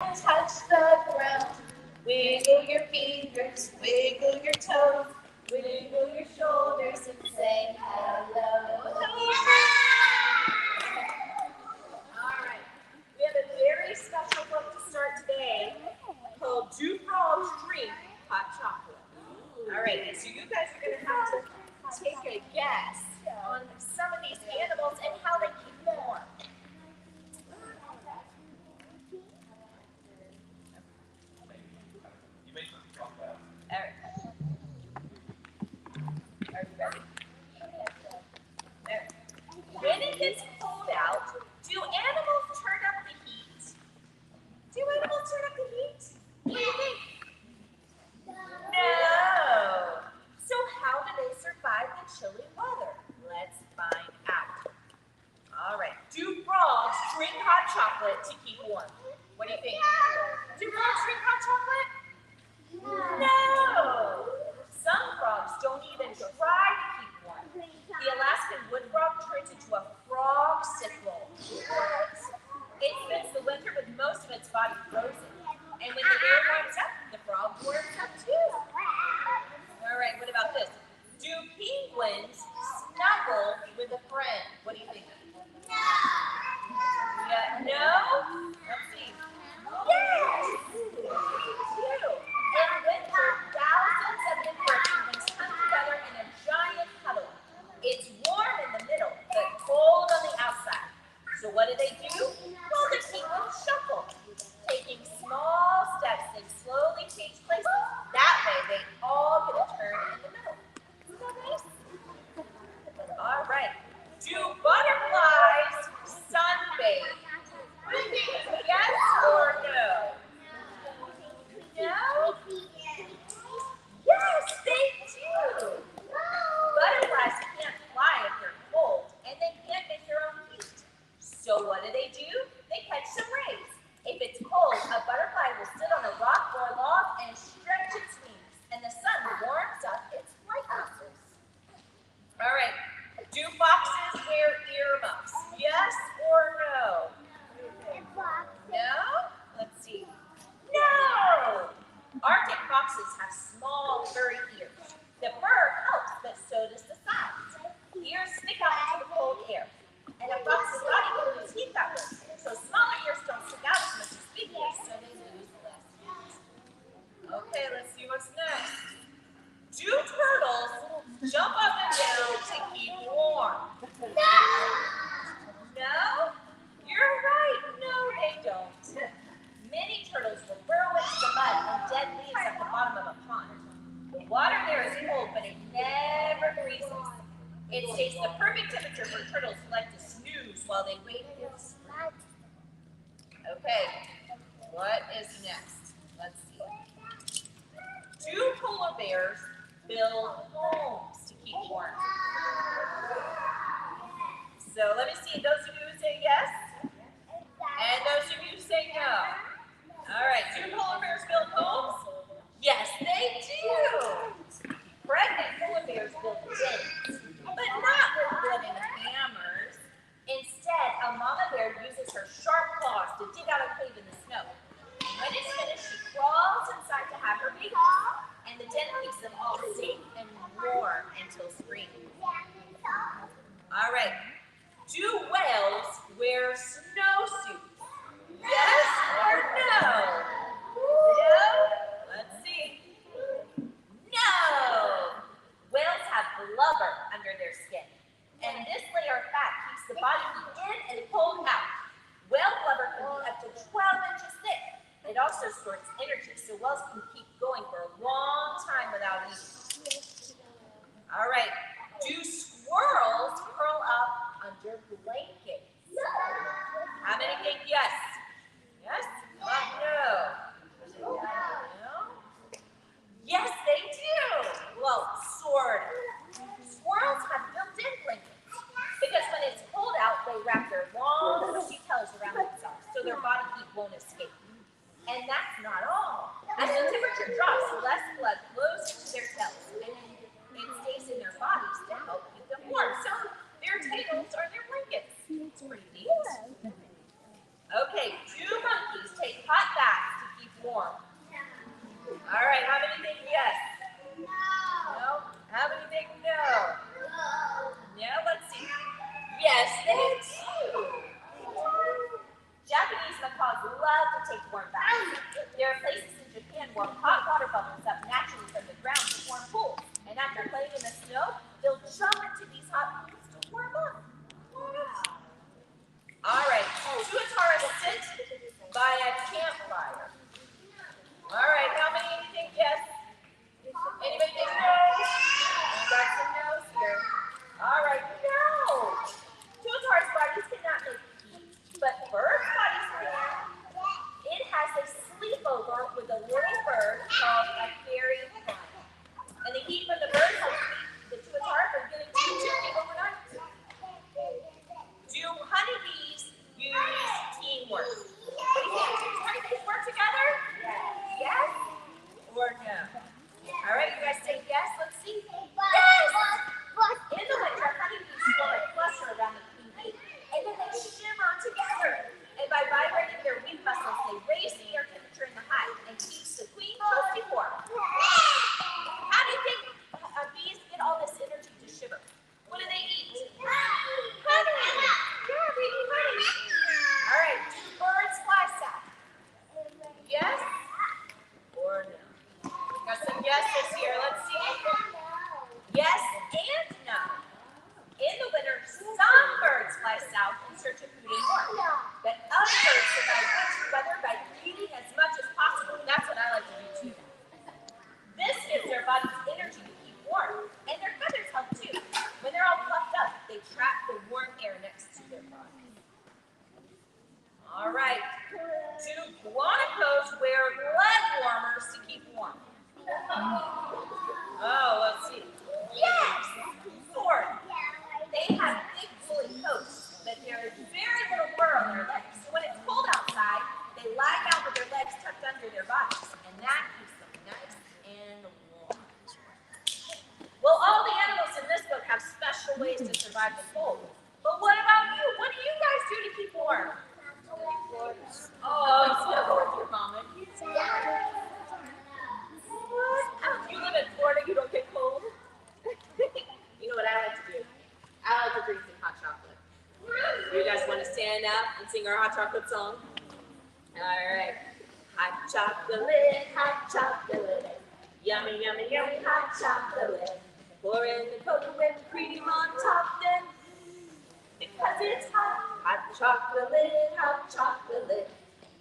Touch the ground. Wiggle your fingers, wiggle your toes, wiggle your shoulders and say hello. All right. We have a very special book to start today called Do Frogs Drink Hot Chocolate? All right, and so you guys are going to have to take a guess on some of these animals and how they keep warm. All right. Are you ready? There. When it gets cold out, do animals turn up the heat? Do animals turn up the heat? What do you think? No. So how do they survive the chilly weather? Let's find out. All right. Do frogs drink hot chocolate to keep warm? What do you think? Do frogs drink hot chocolate? No. Some frogs don't even try to keep warm. The Alaskan wood frog turns into a frog sickle. It spends the winter with most of its body frozen. And when the air warms up, the frog warms up too. All right, what about this? Do penguins snuggle with a friend? What do you think? Yeah, no? Let's see. Yes! In winter, thousands of emperor penguins come together in a giant huddle. It's warm in the middle, but cold on the outside. So what do? Well, the penguins shuffle. Taking small steps, they slowly change places. That way, they all get a turn in the middle. Isn't that nice? All right. Do butterflies sunbathe? Yes or no? No? Yes, they do. Butterflies can't fly if they're cold, and they can't make their own heat. So what do? They catch some rays. If it's cold, a butterfly will sit on a rock or a log and stretch its wings, and the sun warms up its flight muscles. All right. Do foxes wear earmuffs? Yes or no? No? Let's see. No! Arctic foxes have small, furry ears. The fur helps, but so does the size. Ears stick out into the cold air, and a fox's body can lose heat that way. So smaller ears don't stick out as much as big ears, so they lose less heat. Okay, let's see what's next. Do turtles jump up and down to keep warm? No? You're right. No, they don't. Many turtles will burrow into the mud and dead leaves at the bottom of a pond. The water there is cold, but it never freezes. It stays the perfect temperature for turtles who like to snooze while they wait for the spring. Okay, what is next? Let's see. Do polar bears build homes to keep warm? So let me see, those of you who say yes, and those of you who say no. All right, do polar bears build homes? Yes, they do. Pregnant polar bears build dens, but not with wooden hammers. Instead, a mama bear uses her sharp claws to dig out a cave in the snow. And when it's finished, she crawls inside to have her babies. And the den keeps them all safe and warm until spring. All right. Do whales wear snowsuits? Yes or no? No? Let's see. No! Whales have blubber under their skin. And this layer of fat keeps the body heat in and cold out. Whale blubber can be up to 12 inches thick. It also stores energy, so whales can keep going for a long time without eating. All right. Do squirrels curl up under blankets? How many think yes? Yes? No? Yes, they do. Well, sort of. Squirrels have built-in blankets because when it's cold out, they wrap their long, bushy tails around themselves so their body heat won't escape. And that's not all. As the temperature drops, less blood flows into their tails, and it stays in their bodies to help keep them warm. So their tails are their blankets. It's pretty neat. Okay, do monkeys take take hot baths to keep warm? All right, how many think yes? No. How many think no? No, let's see. Yes, they do. Japanese macaws love to take warm baths. There are places in Japan where hot water bubbles up naturally from the ground to form pools. And after playing in the snow, they'll jump into these hot pools to warm up. All right, tuatara sit by a campfire. All right, how many think yes? Anybody think no? We got some no's here. All right, no. Tuatara's bodies cannot make heat, but birds' bodies can. It has a sleepover with a little bird called a fairy hen. And the heat from the bird helps keep the tuatara from getting too chilly overnight. Do honeybees use teamwork? What do you think? Do honeybees work together? Yes or no? All right, you guys say yes. Let's see. Yes! In the winter, honeybees form a cluster around the queen bee, and then they shimmer together. And by vibrating their wing muscles, they raise the air temperature in the hive and keeps the queen toasty warm. How do you think bees get all this energy to shiver? What do they eat? Honey. Yeah, they eat honey. All right, do birds fly south? Yes or no? Got some yeses here. Let's see. Yes and no. In the winter, some birds fly south in search of food and warmth. But other birds survive winter weather by eating as much as possible. That's what I like to do too. This gives their bodies energy to keep warm. And their feathers help too. When they're all puffed up, they trap the warm air next to their bodies. All right. Do guanacos wear leg warmers to keep warm? Oh, let's see. Yes! Sort. They have big woolly coats, but there is very little fur on their legs. So when it's cold outside, they lie down with their legs tucked under their bodies, and that keeps them nice and warm. Well, all the animals in this book have special ways to survive the cold. But what about you? What do you guys do to keep warm? Oh, snuggle with your mama. You live in Florida, you don't get cold? You know what I like to do? I like to drink some hot chocolate. You guys want to stand up and sing our hot chocolate song? All right. Hot chocolate. Yummy, yummy, yummy hot chocolate. Pour in the cocoa whipped cream on top then. Because it's hot chocolate.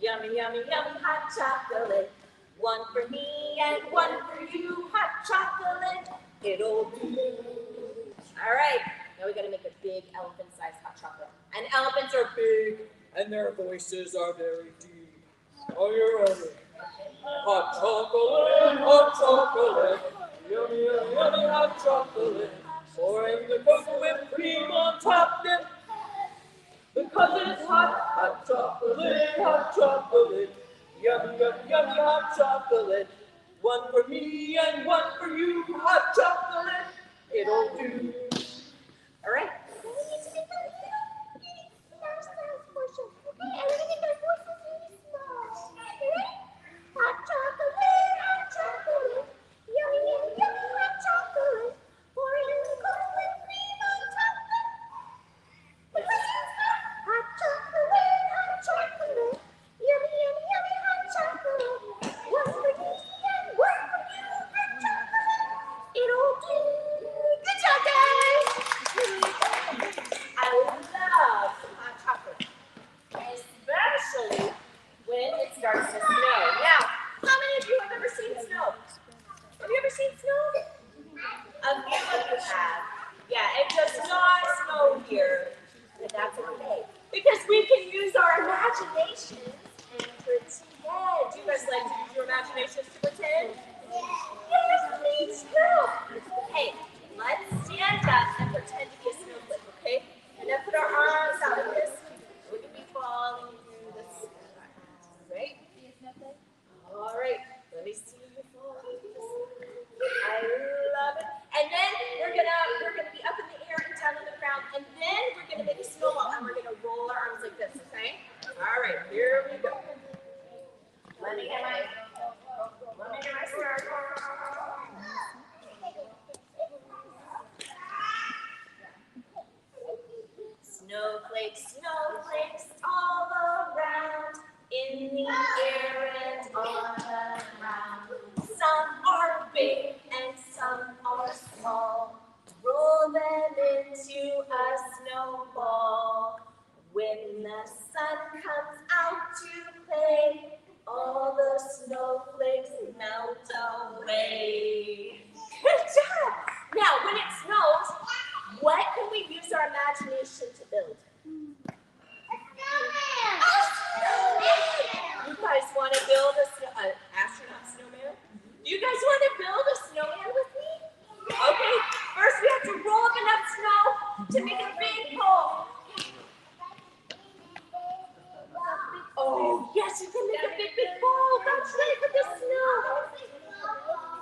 Yummy, yummy, yummy hot chocolate. One for me and one for you, hot chocolate. It'll do. All right. Now we got to make a big elephant-sized hot chocolate. And elephants are big, and their voices are very deep. Are you ready? Hot chocolate, yummy, yummy, yummy hot chocolate. Pouring the cocoa whipped cream on top then. Because it's hot chocolate. Yummy, yummy, yummy hot chocolate. One for me and one for you, hot chocolate. It'll do. All right. We need to make a little sound portion. Okay, and we're going to make our voices really small. Ready? Hot chocolate. Yummy, yummy, yummy hot chocolate. Pouring in the cocoa whipped cream on top then. Because it's hot chocolate. Yummy, yummy, yummy hot chocolate. One for me and one for you, hot chocolate. It'll do. Good job, guys. I love hot chocolate, especially when it starts to snow. Now, how many of you have ever seen snow? Have you ever seen snow? A few of you have. Yeah, it does not snow here, but that's okay. Because we can use our imaginations and pretend. Do you guys like to use your imaginations to pretend? Yes, please do. Hey, let's stand up and pretend to be a snowflake, okay? And then put our arms out like this. We can be falling through the sky. Right? All right. Let me see you fall. I love it. And then we're gonna be up in the air and down on the ground, and then we're gonna make a snowball and we're gonna roll our arms like this, okay? All right, here we Snowflakes, snowflakes all around, in the air and on the ground. Some are big and some are small. Roll them into a snowball. When the sun comes out to play, all the snowflakes melt away. Good job! Now, when it snows, what can we use our imagination to build? A snowman! A snowman! You guys want to build an astronaut snowman? Do you guys want to build a snowman with me? Okay, first we have to roll up enough snow to make a big hole. Oh, yes, you can make a big, big ball. That's right, with the snow.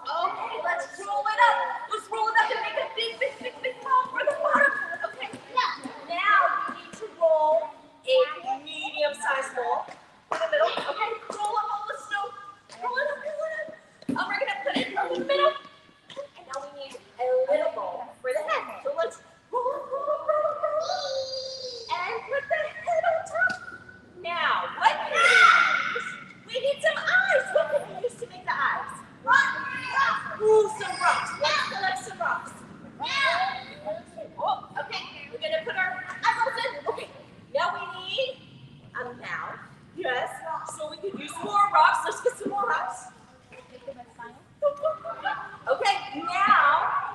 Okay, let's roll it up. Let's roll it up and make a big, big, big, big ball for the bottom. Okay, now we need to roll a medium-sized ball in the middle. Okay, roll up all the snow. Roll it up, roll it up. We're going to put it in the middle. And now we need a little ball for the head. So let's roll, roll, roll, roll. And put the head on top. Now, what can we use? We need some eyes. What can we use to make the eyes? Rocks. Ooh, some rocks. Let's collect some rocks. Oh, okay. We're going to put our eyeballs in. Okay. Now we need a mouth. Yes. So we can use more rocks. Let's get some more rocks. Okay. Now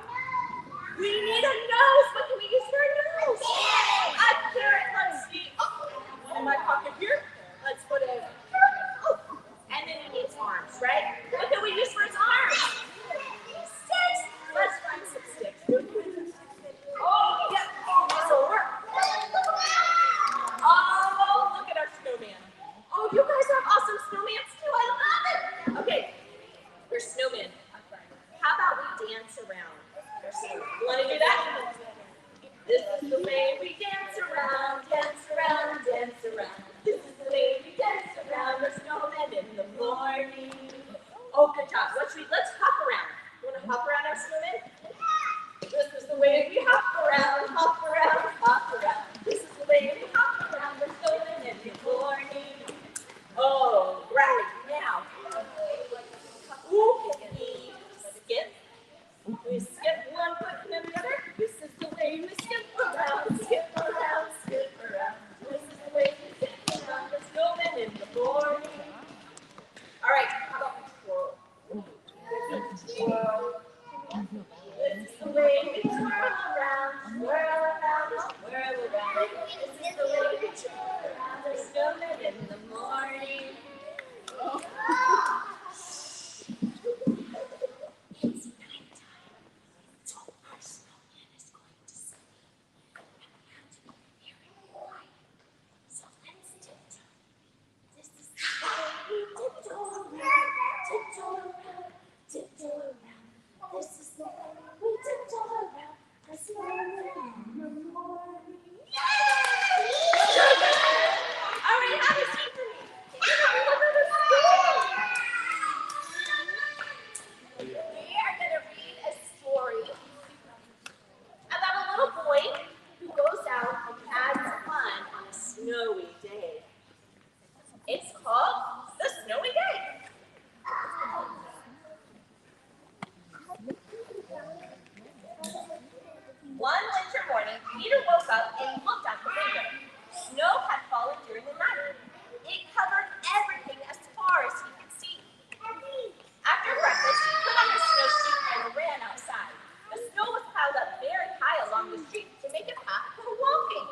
we need a nose. What can we use for a nose? A carrot. Let's see. Oh, in my pocket here. Let's put it. Oh. And then he needs arms, right? What can we use for his arms? Sticks. Let's find some sticks. Oh, yep. This will work. Oh, look at our snowman. Oh, you guys have awesome snowmans too. I love it. Okay, we're snowmen. How about we dance around? You want to do that? This is the way we dance around, dance around, dance around. This is the way we dance around the snowman in the morning. Oh, good job. Let's hop around. You want to hop around our snowman? This is the way we hop around, hop around, hop around. This is the way we hop around the snowman in the morning. Oh, right. Now, ooh, we skip. We skip one foot and then the other. This is the way we skip around, skip around, skip around. This is the way we skip around the snowman in the morning. All right, how about we twirl? Twirl. This is the way we twirl around, swirl around, swirl around. This is the way we twirl around the snowman in the morning. It's nighttime, so our snowman is going to sleep. And we have to be very quiet. So let's tiptoe. This is the way we tiptoe around, tiptoe around, tiptoe around. This is the way we tiptoe around the snowman in the morning. Yay! All right, have a seat for me. We are going to read a story about a little boy who goes out and has fun on a snowy day. It's called The Snowy Day. One winter morning, Peter woke up and looked out the window. Snow had fallen during the night. It covered everything as far as he could see. After breakfast, he put on his snowsuit and ran outside. The snow was piled up very high along the street to make it hot for walking.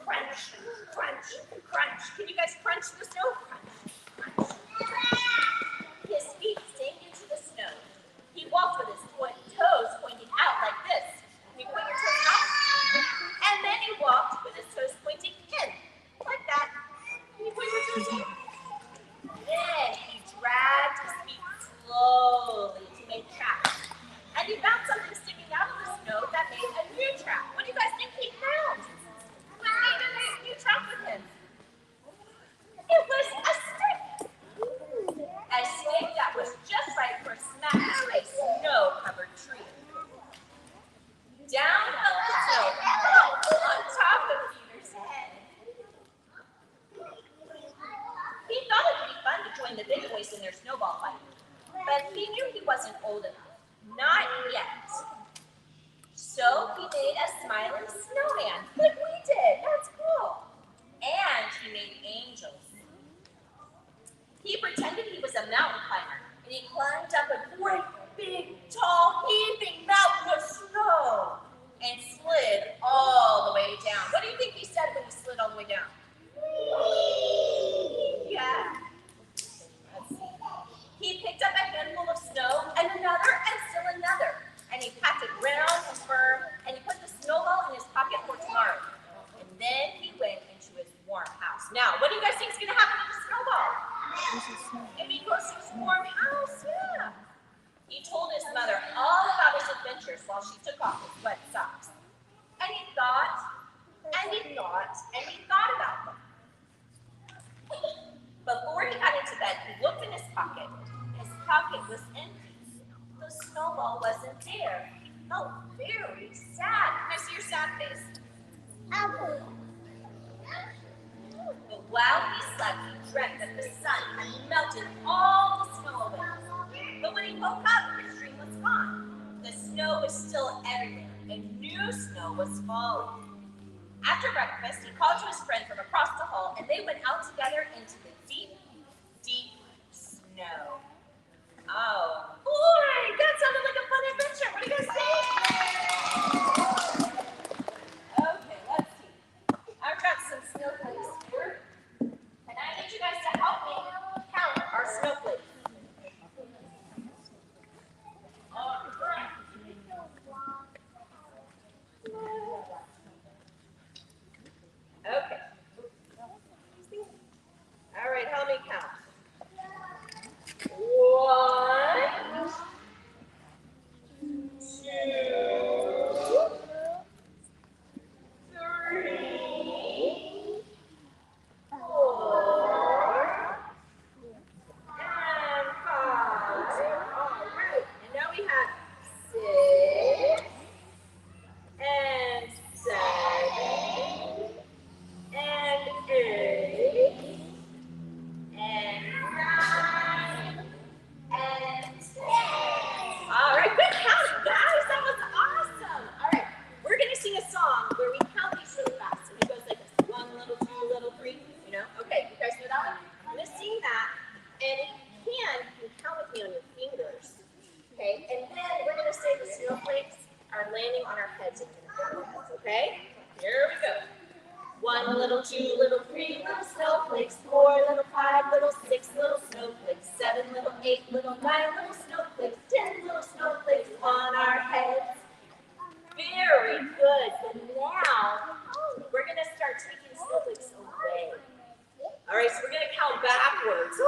Crunch, crunch, crunch. Can you guys crunch the snow? Crunch, crunch. His feet sank into the snow. He walked with his toes pointing out like this. Can you point your toes out? join the big boys in their snowball fight. But he knew he wasn't old enough. Not yet. So he made a smiling snowman, like we did. That's cool. And he made angels. He pretended he was a mountain climber, and he climbed up a great, big, tall, heaving mountain of snow and slid all the way down. What do you think he said when he slid all the way down? Yeah. Let's see. He picked up a handful of snow and another and still another. And he packed it round and firm, and he put the snowball in his pocket for tomorrow. And then he went into his warm house. Now, what do you guys think is going to happen to the snowball? If he goes to his warm house, yeah. He told his mother all about his adventures while she took off his wet socks. And he thought, and he thought, and he thought about them. Before he got into bed, he looked in his pocket. His pocket was empty. The snowball wasn't there. He felt very sad. Can I see your sad face? But while he slept, he dreamt that the sun had melted all the snow away. But when he woke up, his dream was gone. The snow was still everywhere, and new snow was falling. After breakfast, he called to his friend from across the hall, and they went out together into the deep, deep snow. Oh, boy, that sounded like a fun adventure. What do you guys think? Okay, let's see. I've got some snowflakes here. And I need you guys to help me count our snowflakes. Okay. All right, help me count. 1, 2, 3, 4, and 5. All right, and now we have 6, and 7, and 8, and 9, and 10. All right, good counting, guys. That was awesome. All right, we're going to sing a song where we count these really fast. And it goes like this: 1, little, 2, little, 3. You know? Okay, you guys know that one? I'm going to sing that. And if you can count with me on your fingers. Okay? And then we're going to say the snowflakes are landing on our heads and our heads. Okay? Here we go. 1, little, 2, little, 3 little snowflakes, 4, little, 5, little, 6 little snowflakes, 7, little, 8, little, 9 little snowflakes, 10 little snowflakes on our heads. Very good. But now we're going to start taking snowflakes away. All right, so we're going to count backwards.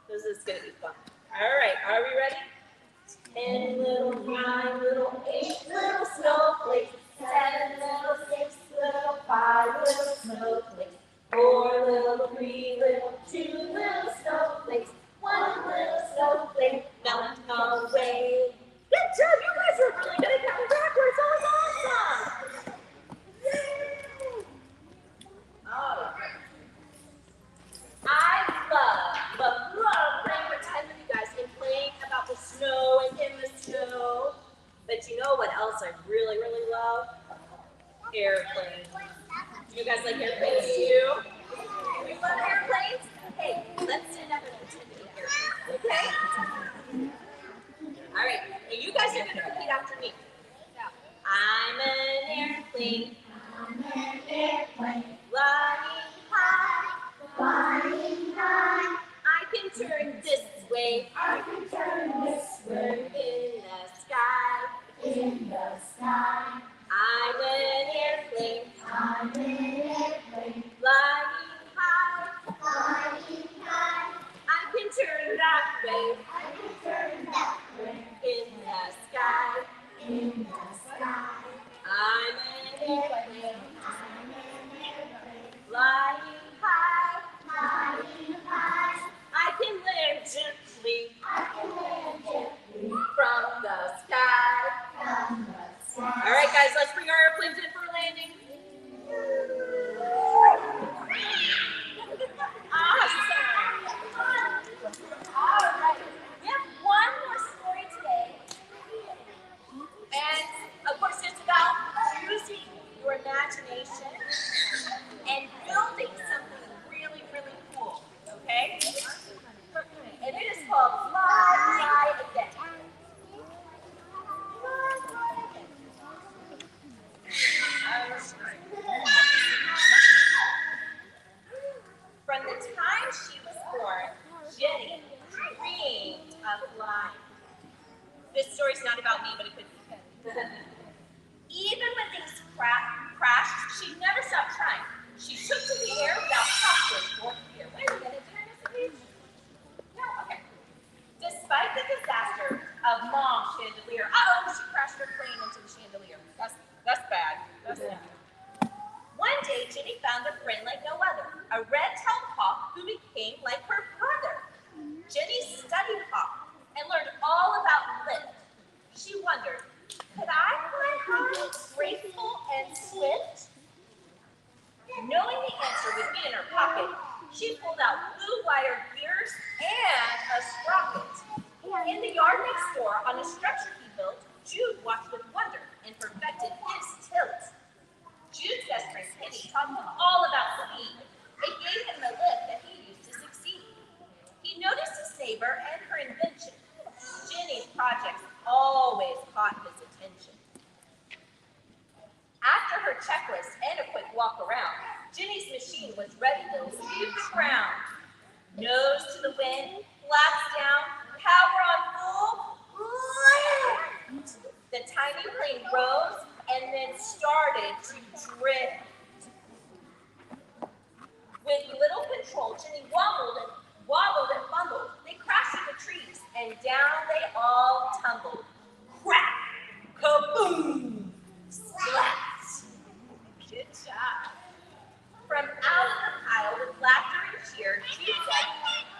This is going to be fun. All right, are we ready? 10 little, 9 little, 8 little snowflakes, 7 little, 6 little, 5 little snowflakes, 4 little, 3 little, 2 little snowflakes, 1 little snowflake melting away. Good job, you guys are really good at counting backwards. That was awesome. Yay! Oh, I love playing pretend with you guys and playing about the snow and in the snow. But you know what else I really, really love? Airplanes. Do you guys like airplanes too? You love airplanes? Hey, let's stand up and pretend to be airplanes, okay? All right, and you guys are going to repeat after me. I'm an airplane. I'm an airplane. Flying high. Flying high. I can turn this way. I can turn this way. In the sky. In the sky. I'm an airplane. I'm an airplane. Flying high. Flying high. I can turn that way. I can turn that way. In the sky. In the sky. I'm an airplane. I'm an airplane. Flying high. Flying high. I can land gently. I can land gently. From the sky. From the sky. All right, guys, let's bring our airplanes in for landing. Awesome. became like her brother. Jenny studied hop and learned all about lift. She wondered, could I fly high, graceful, and swift? Knowing the answer would be in her pocket, she pulled out blue wire gears and a sprocket. In the yard next door, on a structure he built, Jude watched with wonder and perfected his tilt. Jude's best friend Kitty taught him all about speed. It gave him the lift that he used to succeed. He noticed his neighbor and her invention. Jenny's projects always caught his attention. After her checklist and a quick walk around, Jenny's machine was ready to leave the ground. Nose to the wind, flaps down, power on full, lift! The tiny plane rose and then started to drift. With little control, Jenny wobbled and fumbled. They crashed into trees, and down they all tumbled. Crack! Kaboom! Splat! Good job. From out of the pile with laughter and cheer, she said,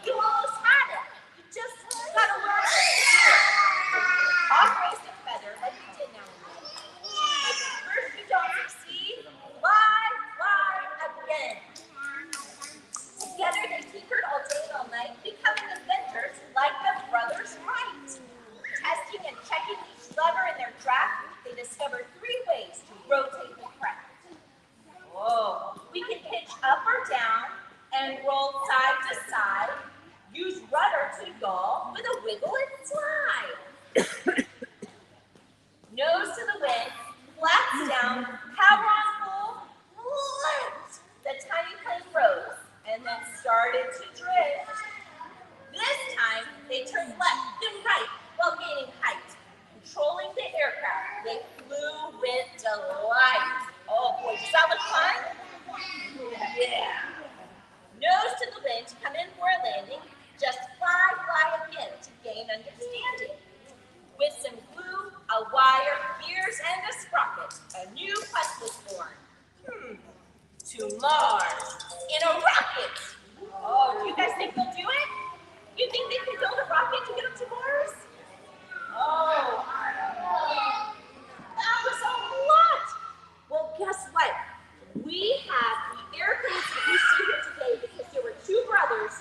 "You almost had it. You just gotta learn it." Hawk raised a feather like he did now and then. If at first you don't succeed, fly again. Together they tinkered all day and all night, becoming inventors like the brothers Wright. Testing and checking each lever in their draft, they discovered 3 ways to rotate the craft. Whoa! We can pitch up or down and roll side to side. Use rudder to yaw with a wiggle and slide. Nose to the wind, flaps down, power on full, lift. The tiny plane rose and then started to drift. This time, they turned left and right while gaining height. Controlling the aircraft, they flew with delight. Oh boy, does that look fun? Yeah. Nose to the wind to come in for a landing. Just fly again to gain understanding. With some glue, a wire, gears, and a sprocket, a new quest was born. To Mars in a rocket. Oh, do you guys think they'll do it? You think they can build a rocket to get up to Mars? Oh, that was a lot. Well, guess what? We have the airplanes that you see here today because there were 2 brothers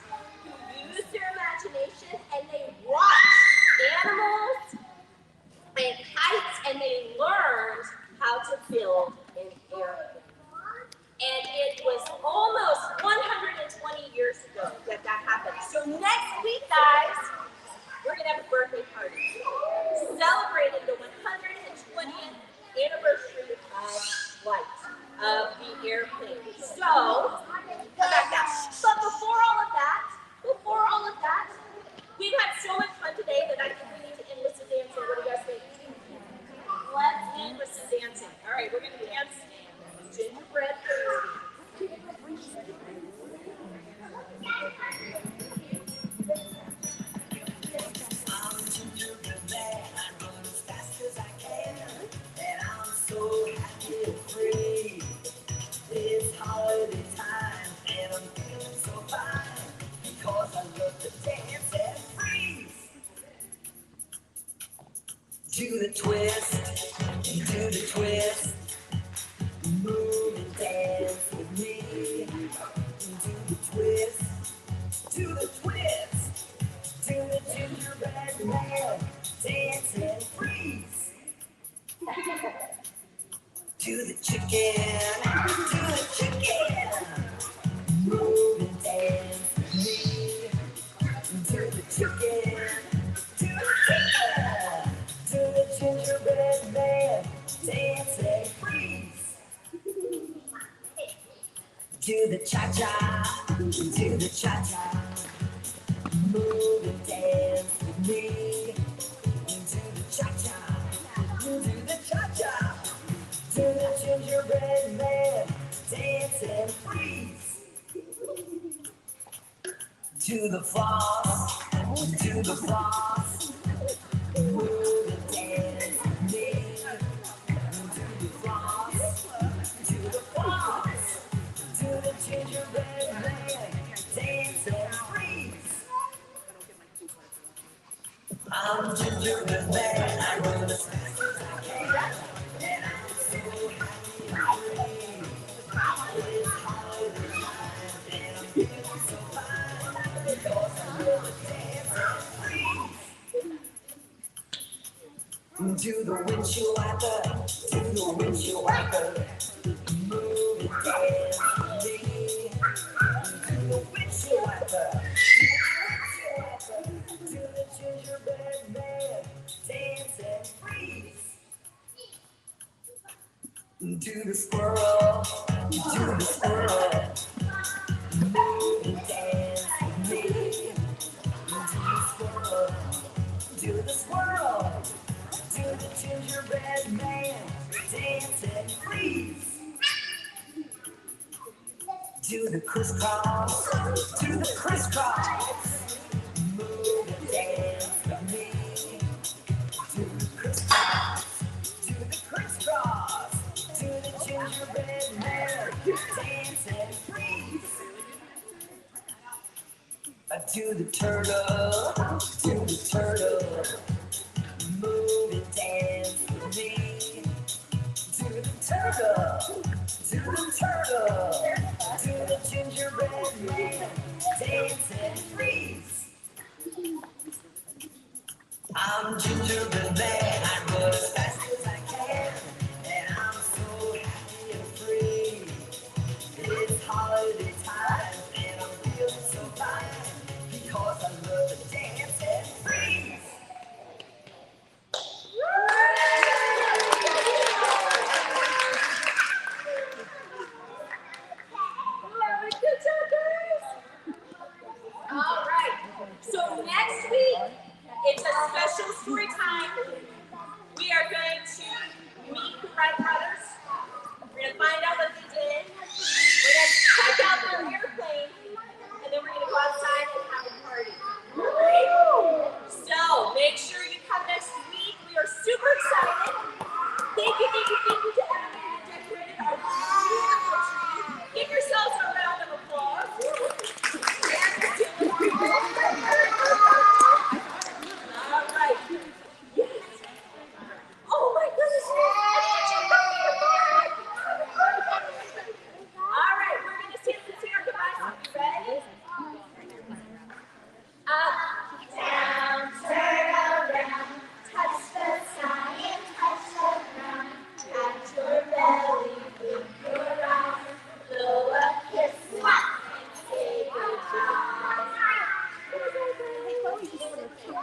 who used their imagination and they watched animals and kites and they learned how to build an airplane. And it was almost 120 years ago that happened. So next week, guys, we're going to have a birthday party celebrating the 120th anniversary of flight of the airplane. So, come back now. But before all of that, we've had so much fun today that I think we need to end with some dancing. What do you guys think? Let's end with some dancing. All right, we're going to dance gingerbread frisbee. It's holiday time and I'm feeling so fine because I love to dance and freeze. Do the twist, do the twist, move and dance with me. Do the twist, do the twist, do the gingerbread man, dance and freeze. Do the chicken, move and dance with me. Do the chicken, do the gingerbread man, dance and freeze. Do the cha-cha, do the cha-cha, move and dance with me. Do the cha-cha, do the cha-cha. Do the gingerbread man, dance and freeze. Do the floss, do the floss, move and dance with me. Do the floss, do the floss, do the gingerbread man, dance and gingerbread man. I run as fast as I can, and I'm so happy and free. It's holiday time, and I'm feeling so fine because I love to dance and freeze. To the windshield wiper, to the windshield wiper, move and dance with me. To the windshield wiper, to the gingerbread man, dance and freeze. To the squirrel, move and dance with me. To the squirrel, to the gingerbread man, dance and freeze. To the crisscross, move and dance with me. To the crisscross, to the gingerbread man, dance and freeze. To the turtle, move and dance with me. To the turtle, to the gingerbread man, dance and freeze. I'm gingerbread man, I run as fast as I can, and I'm so happy and free. It's holiday time, and I'm feeling so fine because I love to dance and freeze. Good job, guys. All right. So next week, it's a special story time